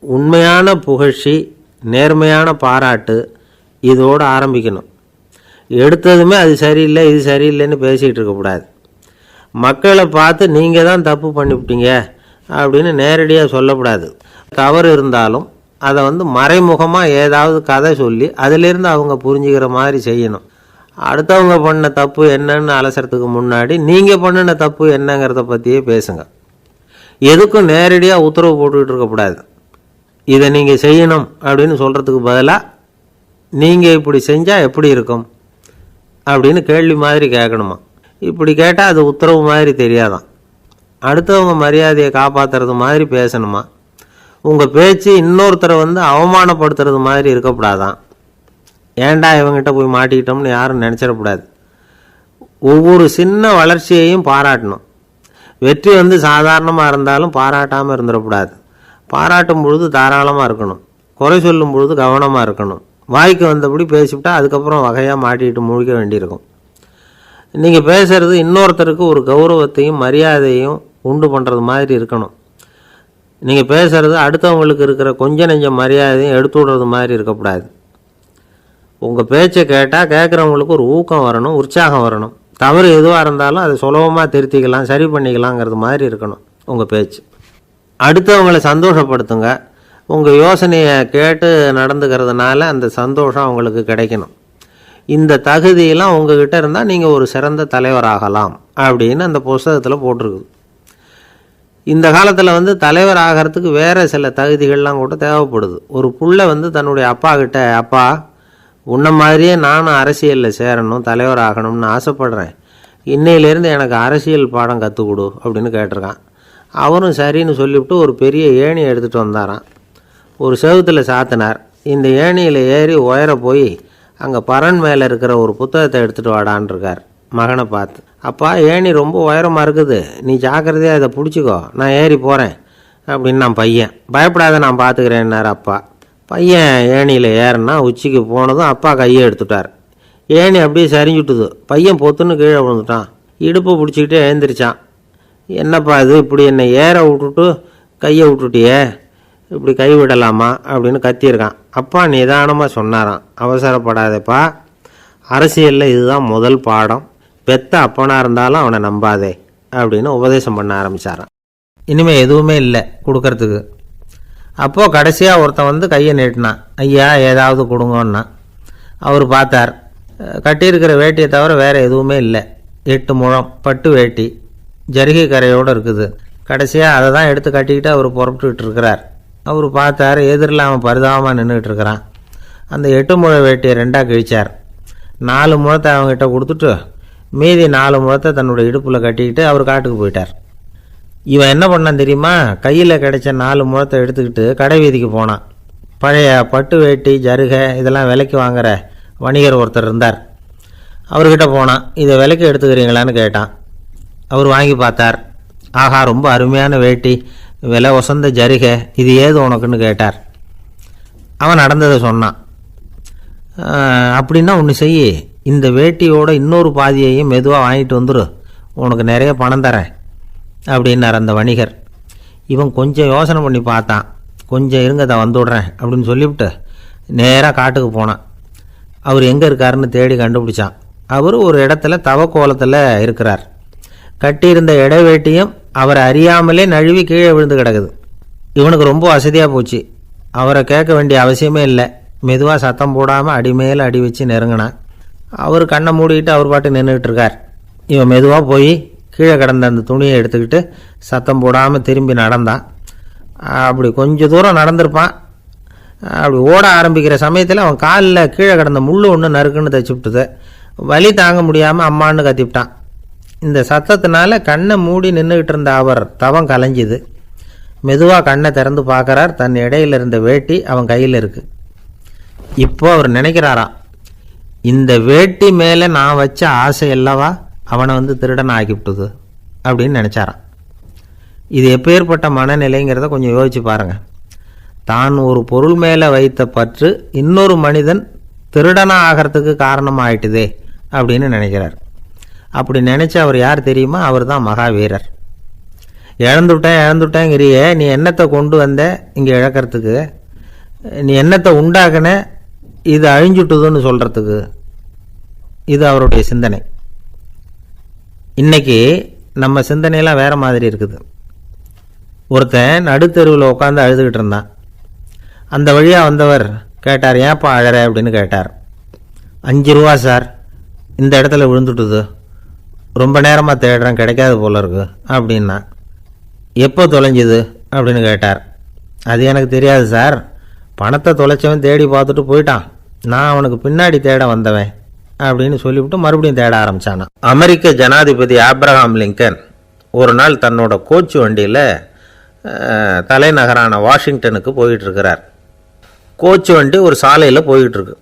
உண்மையான புகழ்ச்சி, நேர்மையான பாராட்டு, இதோடு ஆரம்பிக்கணும். எடுத்ததுமே அது சரியில்லை இது சரியில்லைன்னு பேசிகிட்டு இருக்கக்கூடாது. மக்களை பார்த்து நீங்கள் தான் தப்பு பண்ணிவிட்டீங்க அப்படின்னு நேரடியாக சொல்லக்கூடாது. தவறு இருந்தாலும் அதை மறைமுகமாக ஏதாவது கதை சொல்லி அதிலிருந்து அவங்க புரிஞ்சுக்கிற மாதிரி செய்யணும். அடுத்தவங்க பண்ண தப்பு என்னன்னு அலசறதுக்கு முன்னாடி நீங்கள் பண்ணின தப்பு என்னங்கிறத பற்றியே பேசுங்க. எதுக்கும் நேரடியாக உத்தரவு போட்டுக்கிட்டு இருக்கக்கூடாது. இதை நீங்கள் செய்யணும் அப்படின்னு சொல்கிறதுக்கு பதிலாக நீங்கள் இப்படி செஞ்சால் எப்படி இருக்கும் அப்படின்னு கேள்வி மாதிரி கேட்கணுமா. இப்படி கேட்டால் அது உத்தரவு மாதிரி தெரியாதான். அடுத்தவங்க மரியாதையை காப்பாற்றுறது மாதிரி பேசணுமா. உங்கள் பேச்சு இன்னொருத்தரை அவமானப்படுத்துறது மாதிரி இருக்கக்கூடாதான். ஏண்டா இவங்கிட்ட போய் மாட்டிக்கிட்டோம்னு யாரும் நினச்சிடக்கூடாது. ஒவ்வொரு சின்ன வளர்ச்சியையும் பாராட்டணும். வெற்றி சாதாரணமாக இருந்தாலும் பாராட்டாமல் இருந்துடக்கூடாது. பாராட்டும் பொழுது தாராளமாக இருக்கணும். குறை சொல்லும் பொழுது கவனமாக இருக்கணும். வாய்க்கு வந்தபடி பேசிவிட்டால் அதுக்கப்புறம் வகையாக மாட்டிக்கிட்டு முழிக்க வேண்டியிருக்கும். நீங்கள் பேசுகிறது இன்னொருத்தருக்கு ஒரு கௌரவத்தையும் மரியாதையும் உண்டு பண்ணுறது மாதிரி இருக்கணும். நீங்கள் பேசுகிறது அடுத்தவங்களுக்கு இருக்கிற கொஞ்ச நெஞ்ச மரியாதையும் எடுத்து விடுறது மாதிரி இருக்கக்கூடாது. உங்கள் பேச்சை கேட்டால் கேட்குறவங்களுக்கு ஒரு ஊக்கம் வரணும், உற்சாகம் வரணும். தவறு எதுவாக இருந்தாலும் அதை சுலபமாக திருத்திக்கலாம், சரி பண்ணிக்கலாங்கிறது மாதிரி இருக்கணும் உங்கள் பேச்சு. அடுத்தவங்களை சந்தோஷப்படுத்துங்க. உங்கள் யோசனையை கேட்டு நடந்துக்கிறதுனால அந்த சந்தோஷம் அவங்களுக்கு கிடைக்கணும். இந்த தகுதியெல்லாம் உங்ககிட்ட இருந்தால் நீங்கள் ஒரு சிறந்த தலைவராகலாம் அப்படின்னு அந்த புத்தகத்தில் போட்டிருக்குது. இந்த காலத்தில் தலைவர் ஆகிறதுக்கு வேறு சில தகுதிகள்லாம் கூட தேவைப்படுது. ஒரு புள்ள தன்னுடைய அப்பா கிட்ட, அப்பா உன்ன மாதிரியே நானும் அரசியலில் சேரணும், தலைவர் ஆகணும்னு ஆசைப்படுறேன், இன்னையிலேருந்து எனக்கு அரசியல் பாடம் கற்றுக் கொடு அப்படின்னு கேட்டிருக்கான். அவரும் சரின்னு சொல்லிவிட்டு ஒரு பெரிய ஏணியை எடுத்துகிட்டு வந்தாராம். ஒரு செவுத்தில் சாத்தினார். இந்த ஏணியில் ஏறி உயர போய் அங்கே பரன் மேலே இருக்கிற ஒரு புத்தகத்தை எடுத்துகிட்டு வாடான்ருக்கார் மகனை பார்த்து. அப்பா, ஏணி ரொம்ப உயரமாக இருக்குது, நீ ஜாக்கிரதையாக இதை பிடிச்சிக்கோ, நான் ஏறி போகிறேன் அப்படின்னு நான் பையன். பயப்படாத, நான் பார்த்துக்கிறேன்னார் அப்பா. பையன் ஏணியில் ஏறினா உச்சிக்கு போனதும் அப்பா கையை எடுத்துட்டார். ஏணி அப்படியே சரிஞ்சுட்டுது. பையன் பொத்துன்னு கீழே விழுந்துட்டான். இடுப்பை பிடிச்சிக்கிட்டே எழுந்திரிச்சான். என்னப்பா இது, இப்படி என்னை ஏற விட்டுட்டு கையை விட்டுட்டியே, இப்படி கை விடலாமா அப்படின்னு கத்தியிருக்கான். அப்பா நிதானமாக சொன்னாராம், அவசரப்படாதேப்பா, அரசியலில் இதுதான் முதல் பாடம், பெத்த அப்பனாக இருந்தாலும் அவனை நம்பாதே அப்படின்னு உபதேசம் பண்ண ஆரம்பித்தாரான். இனிமேல் எதுவுமே இல்லை கொடுக்கறதுக்கு. அப்போது கடைசியாக ஒருத்தன் கையை நீட்டினான். ஐயா ஏதாவது கொடுங்கன்னா. அவர் பார்த்தார். கட்டியிருக்கிற வேட்டியை தவிர வேறு எதுவுமே இல்லை. 8 முழம் பட்டு வேட்டி, ஜரிகை கரையோடு இருக்குது. கடைசியாக அதை தான் எடுத்து கட்டிக்கிட்டு அவர் புறப்பட்டுக்கிட்டு இருக்கிறார். அவர் பார்த்தார், எதிரில் அவன் பரிதாபமாக நின்றுக்கிட்டு இருக்கிறான். அந்த 8 முழ வேட்டியை 2ஆக கிழிச்சார். 4 முழத்தை அவங்ககிட்ட கொடுத்துட்டு மீதி 4 முழத்தை தன்னுடைய இடுப்பில் கட்டிக்கிட்டு அவர் காட்டுக்கு போயிட்டார். இவன் என்ன பண்ணான் தெரியுமா? கையில் கிடைச்ச 4 முழத்தை எடுத்துக்கிட்டு கடை வீதிக்கு போனான். பழைய பட்டு வேட்டி ஜருகை இதெல்லாம் விலைக்கு வாங்குகிற வணிகர் ஒருத்தர் இருந்தார். அவர்கிட்ட போனான். இதை விலைக்கு எடுத்துக்கிறீங்களான்னு கேட்டான். அவர் வாங்கி பார்த்தார். ஆஹா, ரொம்ப அருமையான வேட்டி, விலை உசந்த ஜருகை, இது ஏது உனக்குன்னு கேட்டார். அவன் நடந்ததை சொன்னான். அப்படின்னா ஒன்று செய், இந்த வேட்டியோட இன்னொரு பாதியையும் மெதுவாக வாங்கிட்டு வந்துடு, உனக்கு நிறைய பணம் தரேன் அப்படின்னார் அந்த வணிகர். இவன் கொஞ்சம் யோசனை பண்ணி பார்த்தான். கொஞ்சம் இருங்க, தான் வந்துவிட்றேன் அப்படின்னு சொல்லிவிட்டு நேராக காட்டுக்கு போனான். அவர் எங்கே இருக்காருன்னு தேடி கண்டுபிடிச்சான். அவர் ஒரு இடத்துல தவக்கோலத்தில் இருக்கிறார். கட்டியிருந்த இடைவேட்டியும் அவரை அறியாமலே நழுவி கீழே விழுந்து கிடக்குது. இவனுக்கு ரொம்ப வசதியாக போச்சு. அவரை கேட்க வேண்டிய அவசியமே இல்லை. மெதுவாக சத்தம் போடாமல் அடி மேலே அடி வச்சு நெருங்கினான். அவர் கண்ணை மூடிக்கிட்டு அவர் பாட்டு நின்றுக்கிட்டு இருக்கார். இவன் மெதுவாக போய் கீழே கிடந்த அந்த துணியை எடுத்துக்கிட்டு சத்தம் போடாமல் திரும்பி நடந்தான். அப்படி கொஞ்சம் தூரம் நடந்திருப்பான். அப்படி ஓட ஆரம்பிக்கிற சமயத்தில் அவன் காலில் கீழே கிடந்த முள் ஒன்று நறுக்குன்னு தைச்சி விட்டுது. வலி தாங்க முடியாமல் அம்மான்னு கத்திவிட்டான். இந்த சத்தத்தினால கண்ணை மூடி நின்றுக்கிட்டு இருந்த அவர் தவம் கலைஞ்சிது. மெதுவாக கண்ணை திறந்து பார்க்குறார். தன் இடையில இருந்த வேட்டி அவன் கையில் இருக்குது. இப்போ அவர் நினைக்கிறாராம், இந்த வேட்டி மேலே நான் வச்ச ஆசை அல்லவா அவனை திருடனை ஆக்கிவிட்டுது அப்படின்னு நினச்சாரான். இது எப்பேற்பட்ட மனநிலைங்கிறத கொஞ்சம் யோசிச்சு பாருங்கள். தான் ஒரு பொருள் மேலே வைத்த பற்று இன்னொரு மனிதன் திருடனாக ஆகிறதுக்கு காரணமாயிட்டுதே அப்படின்னு நினைக்கிறார். அப்படி நினச்சி அவர் யார் தெரியுமா? அவர் தான் மகாவீரர். இழந்துட்டேங்கிறியே, நீ என்னத்தை கொண்டு வந்த இங்கே இழக்கிறதுக்கு? நீ என்னத்தை உண்டாக்குன இது அழிஞ்சுட்டுதுன்னு சொல்கிறதுக்கு? இது அவருடைய சிந்தனை. இன்னைக்கு நம்ம சிந்தனையெல்லாம் வேறு மாதிரி இருக்குது. ஒருத்தன் நடுத்தெருவில் உட்காந்து அழுதுகிட்டு இருந்தான். அந்த வழியாக வந்தவர் கேட்டார், ஏன்ப்பா அழற அப்படின்னு கேட்டார். 5 ரூபா சார், இந்த இடத்துல விழுந்துட்டுது, ரொம்ப நேரமாக தேடுறேன், கிடைக்காது போல இருக்கு அப்படின்னா. எப்போ தொலைஞ்சுது அப்படின்னு கேட்டார். அது எனக்கு தெரியாது சார், பணத்தை தொலைச்சவன் தேடி பார்த்துட்டு போயிட்டான், நான் அவனுக்கு பின்னாடி தேட வந்தவன் அப்படின்னு சொல்லிவிட்டு மறுபடியும் தேட ஆரம்பித்தானா. அமெரிக்க ஜனாதிபதி ஆப்ரஹாம் லிங்கன் ஒரு நாள் தன்னோட கோச்சு வண்டியில் தலைநகரான வாஷிங்டனுக்கு போயிட்டுருக்கிறார். கோச்சு வண்டி ஒரு சாலையில் போயிட்டுருக்கு.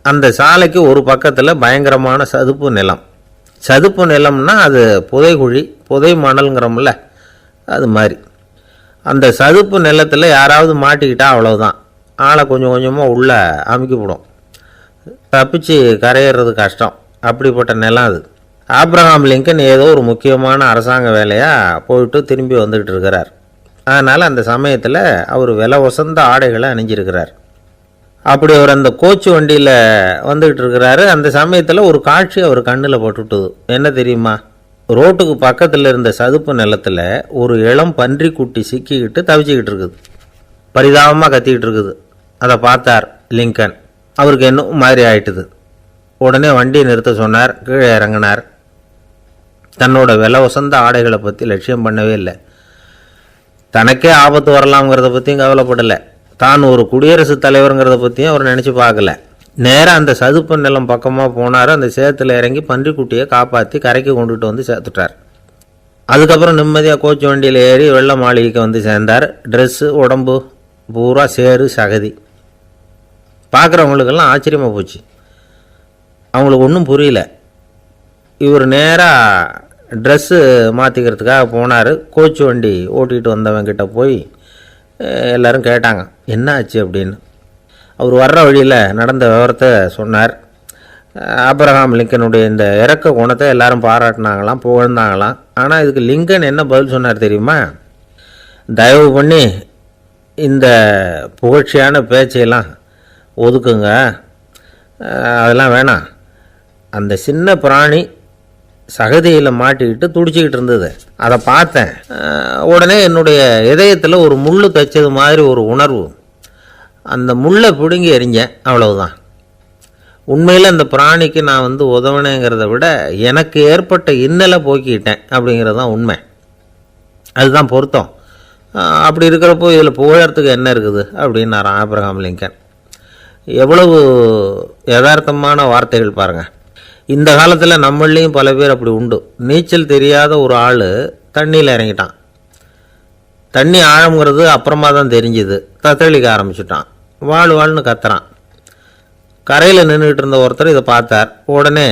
அந்த சாலைக்கு ஒரு பக்கத்தில் பயங்கரமான சதுப்பு நிலம். சதுப்பு நிலம்னா அது புதைகுழி, புதை மணல்ங்கிறோம்ல, அது மாதிரி. அந்த சதுப்பு நிலத்தில் யாராவது மாட்டிக்கிட்டா அவ்வளவுதான், ஆளை கொஞ்சம் கொஞ்சமாக உள்ளே அமுக்கிவிடும், தப்பிச்சு கரையிறது கஷ்டம். அப்படிப்பட்ட நிலம் அது. ஆப்ரஹாம் லிங்கன் ஏதோ ஒரு முக்கியமான அரசாங்க வேலையாக போயிட்டு திரும்பி வந்துக்கிட்டு இருக்கிறார். அதனால் அந்த சமயத்தில் அவர் விலை உசந்த ஆடைகளை அணிஞ்சிருக்கிறார். அப்படி அவர் அந்த கோச்சு வண்டியில் வந்துக்கிட்டு இருக்கிறாரு. அந்த சமயத்தில் ஒரு காட்சி அவர் கண்ணில் பட்டுட்டுது. என்ன தெரியுமா? ரோட்டுக்கு பக்கத்தில் இருந்த சதுப்பு நிலத்தில் ஒரு இளம் பன்றி குட்டி சிக்கிக்கிட்டு தவிச்சிக்கிட்டு இருக்குது. பரிதாபமாக கத்திக்கிட்டு இருக்குது. அதை பார்த்தார் லிங்கன். அவருக்கு என்ன மாதிரி ஆயிட்டுது. உடனே வண்டியை நிறுத்த சொன்னார். கீழே இறங்கினார். தன்னோட விலை உசந்த ஆடைகளை பற்றி லட்சியம் பண்ணவே இல்லை. தனக்கே ஆபத்து வரலாம்ங்கிறத பற்றியும் கவலைப்படலை. தான் ஒரு குடியரசுத் தலைவருங்கிறத பற்றியும் அவர் நினச்சி பார்க்கல. நேராக அந்த சதுப்பு நிலம் பக்கமாக போனார். அந்த சேத்துல இறங்கி பன்றிக்குட்டியை காப்பாற்றி கரைக்கு கொண்டுட்டு வந்து சேர்த்துட்டார். அதுக்கப்புறம் நிம்மதியாக கோச்சு வண்டியில் ஏறி வெள்ள மாளிகைக்கு வந்து சேர்ந்தார். ட்ரெஸ்ஸு உடம்பு பூரா சேறு சகதி. பார்க்குறவங்களுக்கெல்லாம் ஆச்சரியமாக போச்சு. அவங்களுக்கு ஒன்றும் புரியல. இவர் நேராக ட்ரெஸ்ஸு மாற்றிக்கிறதுக்காக போனார். கோச்சு வண்டி ஓட்டிகிட்டு வந்தவங்கிட்ட போய் எல்லோரும் கேட்டாங்க, என்ன ஆச்சு அப்படின்னு. அவர் வர்ற வழியில் நடந்த விவரத்தை சொன்னார். ஆப்ரஹாம் லிங்கனுடைய இந்த இறக்க குணத்தை எல்லாரும் பாராட்டினாங்களாம், புகழ்ந்தாங்களாம். ஆனால் இதுக்கு லிங்கன் என்ன பதில் சொன்னார் தெரியுமா? தயவு பண்ணி இந்த புகழ்ச்சியான பேச்சையெல்லாம் ஒதுக்குங்க, அதெல்லாம் வேணாம். அந்த சின்ன பிராணி சகதியில் மாட்டிக்கிட்டு துடிச்சிக்கிட்டு இருந்தது, அதை பார்த்தேன். உடனே என்னுடைய இதயத்தில் ஒரு முள் தைச்சது மாதிரி ஒரு உணர்வு. அந்த முள்ளை பிடுங்கி எறிஞ்சேன், அவ்வளவுதான். உண்மையில் அந்த பிராணிக்கு நான் உதவினேங்கிறத விட எனக்கு ஏற்பட்ட இன்னலை போக்கிட்டேன் அப்படிங்கிறது தான் உண்மை. அதுதான் பொருத்தம். அப்படி இருக்கிறப்போ இதில் புகழறதுக்கு என்ன இருக்குது அப்படின்னாராம் ஆப்ரஹாம் லிங்கன். எவ்வளவு யதார்த்தமான வார்த்தைகள் பாருங்கள். இந்த காலத்தில் நம்மளையும் பல பேர் அப்படி உண்டு. நீச்சல் தெரியாத ஒரு ஆள் தண்ணியில் இறங்கிட்டான். தண்ணி ஆழங்கிறது அப்புறமா தான் தெரிஞ்சுது. தத்தளிக்க ஆரம்பிச்சுட்டான். வாழ்னு கத்துறான். கரையில் நின்றுக்கிட்டு இருந்த ஒருத்தர் இதை பார்த்தார். உடனே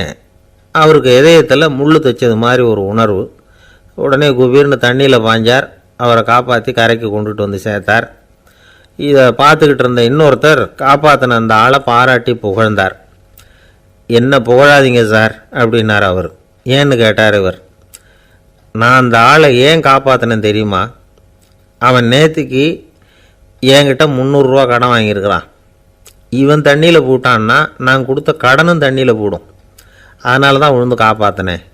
அவருக்கு இதயத்தில் முள் தைச்சது மாதிரி ஒரு உணர்வு. உடனே குபீர்னு தண்ணியில் பாஞ்சார். அவரை காப்பாற்றி கரைக்கு கொண்டுட்டு வந்து சேர்த்தார். இதை பார்த்துக்கிட்டு இருந்த இன்னொருத்தர் காப்பாற்றின அந்த ஆளை பாராட்டி புகழ்ந்தார். என்ன புகழாதீங்க சார் அப்படின்னார் அவர். ஏன்னு கேட்டார் இவர். நான் அந்த ஆளை ஏன் காப்பாற்றினேன் தெரியுமா? அவன் நேற்றுக்கு என்கிட்ட 300 கடன் வாங்கியிருக்கிறான். இவன் தண்ணியில் போட்டான்னா நான் கொடுத்த கடனும் தண்ணியில் போடும். அதனால தான் விழுந்து காப்பாற்றினேன்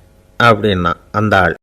அப்படின்னா அந்த ஆள்.